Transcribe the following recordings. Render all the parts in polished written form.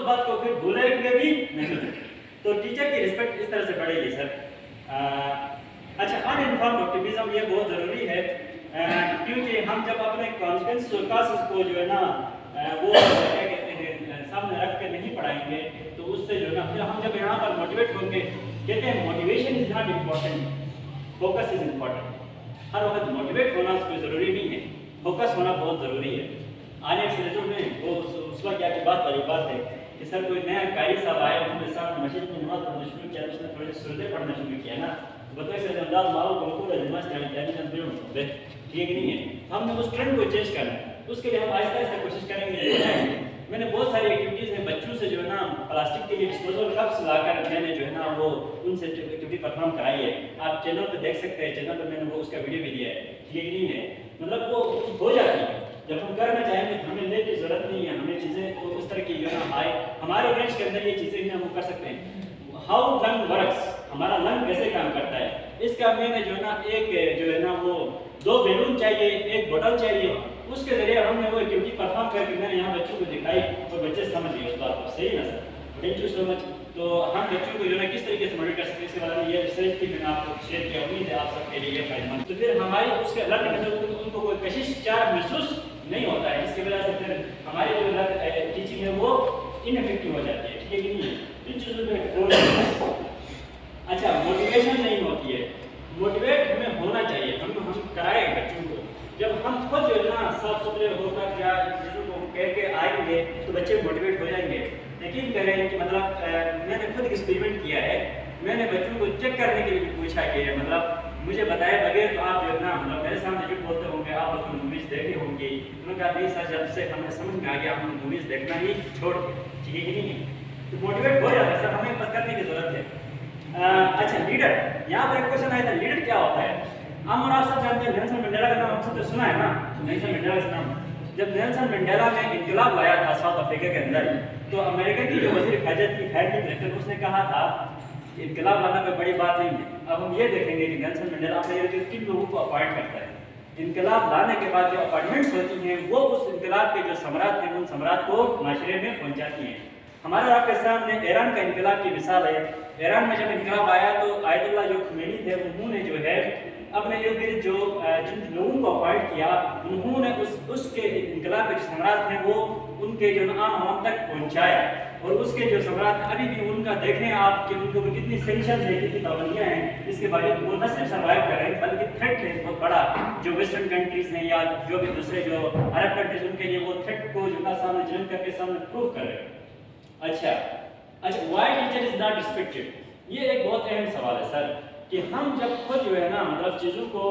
بات کو پھر بھولیں گے بھی نہیں. تو ٹیچر کی رسپیکٹ اس طرح سے بڑھے گی سر. اچھا ان انفارم آپٹیمزم یہ بہت ضروری ہے کیونکہ ہم جب اپنے کانسیکوینس کاسز کو جو ہے نا وہ کیا کہتے ہیں سامنے رکھ کے نہیں پڑھائیں گے تو اس سے جو ہے نا پھر ہم جب یہاں پر موٹیویٹ ہوں گے. کہتے ہیں motivation is not important, focus is important. ہر وقت موٹیویٹ ہونا کوئی ضروری نہیں ہے, فوکس ہونا بہت ضروری ہے. آنے کے سلسلے میں وہ اس وقت کیا کی بات والی بات ہے کہ سر کوئی نیا قاری صاحب آئے, انہوں نے صاحب مسجد میں نماز پڑھنا شروع کیا, اس نے تھوڑی سی سورتیں پڑھنا شروع کیا نا, بتائیں سے انداز ماؤ کو پورا نماز چاہیے ٹھیک نہیں ہے. ہم نے اس ٹرینڈ کو چینج کرنا ہے, اس کے لیے ہم آہستہ آہستہ کوشش کریں گے. میں نے بہت ساری ایکٹیویٹیز ہیں بچوں سے جو ہے نا پلاسٹک کے لیے ڈسپوزل کپس لا کر میں نے جو ہے نا وہ ان سے ایکٹیویٹی پرفارم کرائی ہے. آپ چینل پہ دیکھ سکتے ہیں, چینل پہ میں نے وہ اس کا ویڈیو بھی دیا ہے. ٹھیک نہیں ہے, مطلب وہ ہو جاتی ہے. جب ہم کرنا چاہیں گے ہمیں لینے کی ضرورت نہیں ہے, ہمیں چیزیں اس طرح کی جو ہے نا ہمارے رینج کے اندر یہ چیزیں ہم کر سکتے ہیں. ہاؤ لنگ ورکس, ہمارا لنگ کیسے کام کرتا ہے, اس کا میں نے جو ہے نا ایک جو ہے نا وہ 2 بیلون چاہیے, ایک بوٹل چاہیے, اس کے ذریعے ہم نے وہ ایکٹیویٹی پرفارم کر کے میں نے یہاں بچوں کو دکھائی اور بچے سمجھ گئے اس بات کو. صحیح نا سر, تھینک یو سو مچ. تو ہم بچوں کو جو ہے نا کس طریقے سے موٹیویٹ کر سکتے ہیں اس کے بارے میں یہ ریسرچ کی میں نے آپ کو شیئر کیا, امید ہے آپ سب کے لیے یہ فائدہ مند. تو پھر ہماری اس کے لرن کے اندر ان کو کوئی کشش چار محسوس نہیں ہوتا ہے, جس کی وجہ سے پھر ہماری جو ٹیچنگ ہے وہ انفیکٹو ہو جاتی ہے. ٹھیک ہے نہیں ہے, ان چیزوں پہ اچھا موٹیویشن نہیں ہوتی ہے. موٹیویٹ ہمیں ہونا چاہیے, ہم کرائیں بچوں کو. جب ہم خود جو ہے نا صاف ستھرے ہو کر یا چیزوں کو کہہ کے آئیں گے تو بچے موٹیویٹ ہو جائیں گے. یقین کریں کہ مطلب میں نے خود ایکسپیریمنٹ کیا ہے. میں نے بچوں کو چیک کرنے کے لیے بھی پوچھا کہ مطلب مجھے بتائے بغیر تو آپ جو ہے نا مطلب میرے سامنے جو بولتے ہوں گے آپ اپنی موویز دیکھی ہوں گی. انہوں نے کہا نہیں سر, جب سے ہمیں سمجھ میں آ گیا ہم موویز دیکھنا ہی چھوڑ دیں. ٹھیک ہے نہیں ہے, تو موٹیویٹ ہو جاتا ہے سر, ہمیں بس کرنے کی ضرورت ہے. اچھا لیڈر, یہاں پر ایک کوشچن آیا تھا لیڈر کیا ہوتا ہے. ہم اور آپ سب جانتے ہیں نیلسن منڈیلا کا نام آپ سب نے سنا ہے نا. نیلسن منڈیلا کا نام, جب نیلسن منڈیلا نے انقلاب لایا تھا ساؤتھ افریقہ کے اندر, تو امریکہ کی جو وزیر خارجہ تھی ہیلری کلنٹن, اس نے کہا تھا انقلاب لانا کوئی بڑی بات نہیں ہے. اب ہم یہ دیکھیں گے کہ نیلسن منڈیلا اپنے کن لوگوں کو اپوائنٹ کرتا ہے. انقلاب لانے کے بعد جو اپائنٹمنٹس ہوتی ہیں وہ اس انقلاب کے جو ثمرات ہیں ان ثمرات کو معاشرے میں پہنچاتی ہیں. ہمارے آپ کے سامنے ایران کا انقلاب کی مثال ہے. ایران میں جب انقلاب آیا تو آیت اللہ جو خمینی تھے انہوں نے جو ہے اپنے ارد گرد جو جن لوگوں کو اپوائنٹ کیا, انہوں نے اس کے انقلاب کے جو ثمرات ہیں وہ ان کے جو عام عوام تک پہنچایا. اور اس کے جو ثمرات ابھی بھی ان کا دیکھیں آپ کہ ان کو کتنی سینکشنز ہیں, کتنی پابندیاں ہیں, اس کے باوجود وہ نہ صرف سروائیو کر رہے ہیں بلکہ تھریٹ ہے بہت بڑا. جو ویسٹرن کنٹریز ہیں یا جو بھی دوسرے جو عرب کنٹریز ان کے لیے وہ تھریٹ کو جو سامنے جن کر کے سامنے پروف کر رہے ہیں. اچھا why teacher is not respected, یہ ایک بہت اہم سوال ہے سر کہ ہم جب خود جو ہے نا مطلب چیزوں کو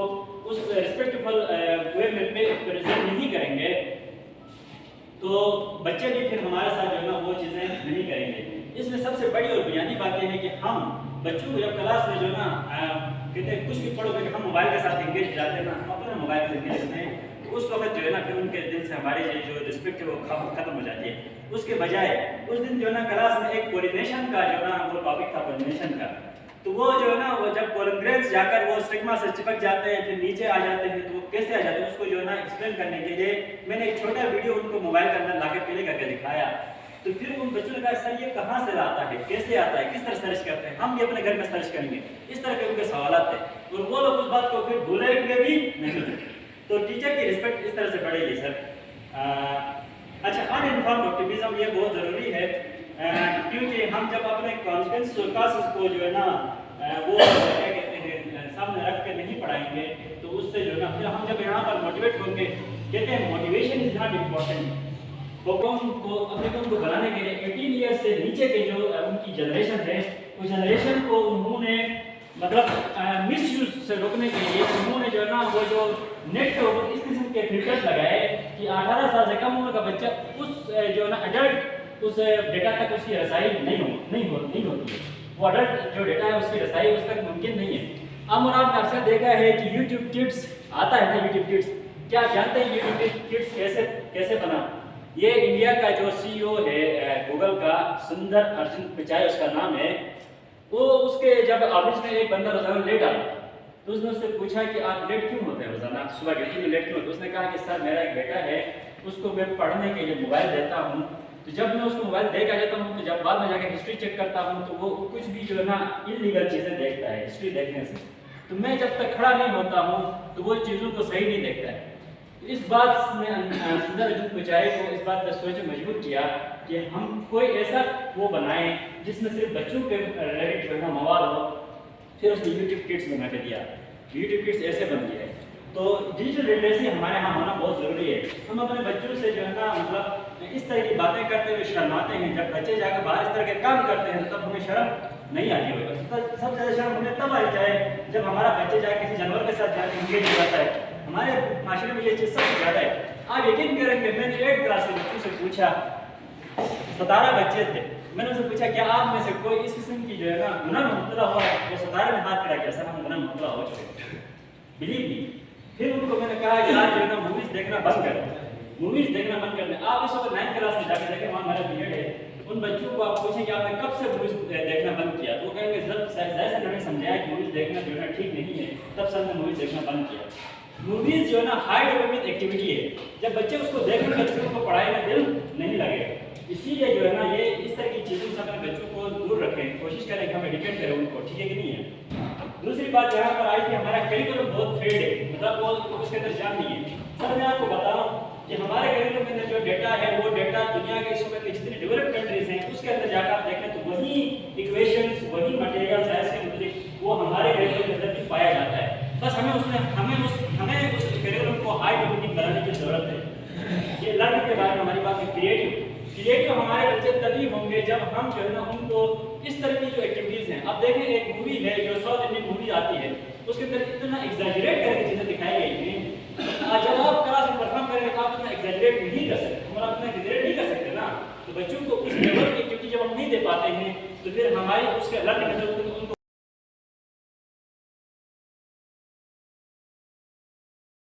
اس ریسپیکٹفل وے میں پریزنٹ نہیں کریں گے تو بچے بھی پھر ہمارے ساتھ جو ہے نا وہ چیزیں نہیں کریں گے. اس میں سب سے بڑی اور بنیادی بات یہ ہے کہ ہم بچوں کو جب کلاس میں جو ہے نا کہتے ہیں کچھ بھی پڑھو گے کہ ہم موبائل کے ساتھ انگیج جاتے ہیں نا, ہم اپنے موبائل سے انگیج ہوتے ہیں, تو اس وقت جو ہے نا پھر ان کے دل سے ہماری جو رسپیکٹ ہے وہ ختم ہو جاتی ہے. اس کے بجائے اس دن جو ہے نا کلاس میں ایک پولینیشن کا جو ہے نا وہ ٹاپک تھا پولینیشن کا, تو وہ جو ہے نا وہ جب پولن گرینز جا کر وہ اسٹگما سے چپک جاتے ہیں پھر نیچے آ جاتے ہیں, تو وہ کیسے آ جاتے ہیں اس کو جو ہے نا ایکسپلین کرنے کے لیے میں نے ایک چھوٹا ویڈیو ان کو موبائل کے اندر لا کے پلے کر کے دکھایا. تو پھر ان بچوں نے کہا سر یہ کہاں سے آتا ہے, کیسے آتا ہے, کس طرح سرچ کرتے ہیں, ہم بھی اپنے گھر میں سرچ کریں گے. اس طرح کے ان کے سوالات تھے اور وہ لوگ اس بات کو پھر بھولیں گے بھی نہیں. تو ٹیچر کی رسپیکٹ اس طرح سے بڑھے گی سر. اچھا ان انفارم آپٹیمزم یہ بہت ضروری ہے کیونکہ ہم جب اپنے کانسیکوینس کاسز کو جو ہے نا وہ کیا کہتے ہیں سامنے رکھ کے نہیں پڑھائیں گے تو اس سے جو ہے نا پھر ہم جب یہاں پر موٹیویٹ ہوں گے. کہتے ہیں موٹیویشن از ناٹ امپورٹنٹ. قوم کو اپنے قوم کو بنانے کے لیے 18 ایئر سے نیچے کے جو ان کی جنریشن ہے اس جنریشن کو انہوں نے مطلب مس یوز سے روکنے کے لیے انہوں نے جو ہے نا وہ جو نیٹ کے اوپر اس قسم کے فلٹرز لگائے کہ 18 سال سے کم عمر کا بچہ اس جو ہے نا ایڈلٹ اس ڈیٹا تک اس کی رسائی نہیں ہوتی ہے. وہ ایڈلٹ جو ڈیٹا ہے اس کی رسائی اس تک ممکن نہیں ہے. اب اور آپ نے اکثر دیکھا ہے کہ یوٹیوب کڈس آتا ہے نا, یوٹیوب کڈس کیا جانتے ہیں یوٹیوب کڈس کیسے بنا؟ یہ انڈیا کا جو سی او ہے گوگل کا سندر ارجن پچائی اس کا نام ہے, وہ اس کے جب آفس میں ایک بندہ روزانہ لیٹ آتا تو اس نے اس سے پوچھا کہ آپ لیٹ کیوں ہوتے ہیں روزانہ, صبح ڈیوٹی میں لیٹ کیوں ہوتے ہیں؟ اس نے کہا کہ سر میرا ایک بیٹا ہے اس کو میں پڑھنے کے لیے موبائل دیتا ہوں تو جب میں اس کو موبائل دے کے آ جاتا ہوں تو جب بعد میں جا کے ہسٹری چیک کرتا ہوں تو وہ کچھ بھی جو ہے نا انلیگل چیزیں دیکھتا ہے ہسٹری دیکھنے سے. تو میں جب تک کھڑا نہیں ہوتا ہوں تو وہ چیزوں کو صحیح نہیں دیکھتا ہے. اس بات میں سندر رجوع پچائے کو اس بات پر سوچ مجبور کیا کہ ہم کوئی ایسا وہ بنائیں جس میں صرف بچوں کے ریلیٹڈ جو ہے نا مواد ہو. پھر اس نے یوٹیوب کڈس بنا کے دیا. یوٹیوب کڈس ایسے بن گیا ہے. تو ڈیجیٹل لٹریسی ہمارے یہاں ہونا بہت ضروری ہے. ہم اپنے بچوں سے جو ہے نا مطلب اس طرح کی باتیں کرتے ہوئے شرماتے ہیں. جب بچے جا کے باہر اس طرح کے کام کرتے ہیں تب ہمیں شرم نہیں آتی ہوگا. سب سے زیادہ شرم ہمیں تب آئی جائے جب ہمارا بچے جا کے کسی جانور کے ساتھ جا کے انگیج ہو جاتا ہے. ہمارے معاشرے میں یہ چیز سب سے زیادہ ہے. آپ یقین کریں گے میں نے 8 کلاس کے بچوں سے پوچھا, 17 بچے تھے, میں نے ان سے پوچھا کیا آپ میں سے کوئی اس قسم کی جو ہے نا گناہ میں مبتلا ہوا ہے؟ وہ 17 نے ہاتھ کھڑا کیا, سر ہم گناہ میں مبتلا ہو چکے. Believe me. پھر ان کو میں نے کہا کہ آج جو ہے نا موویز دیکھنا بند کر دیں, موویز دیکھنا بند کر دیں. آپ اس وقت 9 کلاس میں جا کے دیکھیں, وہاں میرا پیریڈ ہے. ان بچوں کو آپ پوچھیں کہ آپ نے کب سے موویز دیکھنا بند کیا, تو وہ کہیں گے جب ظاہر سے سمجھایا کہ موویز دیکھنا جو ہے نا ٹھیک نہیں ہے تب سے ہم نے موویز دیکھنا بند کیا. موویز جو ہے نا ہائی ڈوپامین ایکٹیویٹی ہے. جب بچے اس کو دیکھیں گے تو ان کو پڑھائی میں دل نہیں لگے گا. اسی لیے جو ہے نا یہ اس طرح کی چیزوں سے اپنے بچوں کو دور رکھیں, کوشش کریں کہ ہم ایڈوکیٹ کریں ان کو, ٹھیک ہے کہ نہیں ہے. دوسری بات یہاں پر آئی کہ ہمارا کریکولم بہت فیلڈ ہے, مطلب وہ اس کے اندر جان نہیں ہے. سر میں آپ کو بتاؤں کہ ہمارے کریکولم کے اندر جو ڈیٹا ہے وہ ڈیٹا دنیا کے اس وقت کی جتنی ڈیولپ کنٹریز ہیں اس کے اندر جا کر آپ دیکھیں تو وہی ایکویشنز, وہی مٹیریل سائنس کے مطابق وہ ہمارے کریکولم کے اندر بھی پایا جاتا ہے. بس ہمیں اس کریکولم کو ہائی ڈوپامین بنانے کی ضرورت ہے. یہ لرننگ کے بارے میں ہماری بات ہے. کریٹو ہمارے بچے تبھی ہوں گے جب ہم جو ہے نا ان کو اس طرح کی جو ایکٹیویٹیز ہیں. اب دیکھیں ایک مووی ہے جو ساؤتھ انڈین مووی آتی ہے, اس کے اندر اتنا ایگزیجریٹ کر کے چیزیں دکھائی گئی ہیں. جب آپ کلاس میں پرفارم کریں گے آپ اتنا ایگزیجریٹ نہیں کر سکتے, ہمارا اتنا ایگزیجریٹ نہیں کر سکتے نا. تو بچوں کو اس لیول کی ایکٹیویٹی جب ہم نہیں دے پاتے ہیں تو پھر ہماری اس کے لرننگ ان کو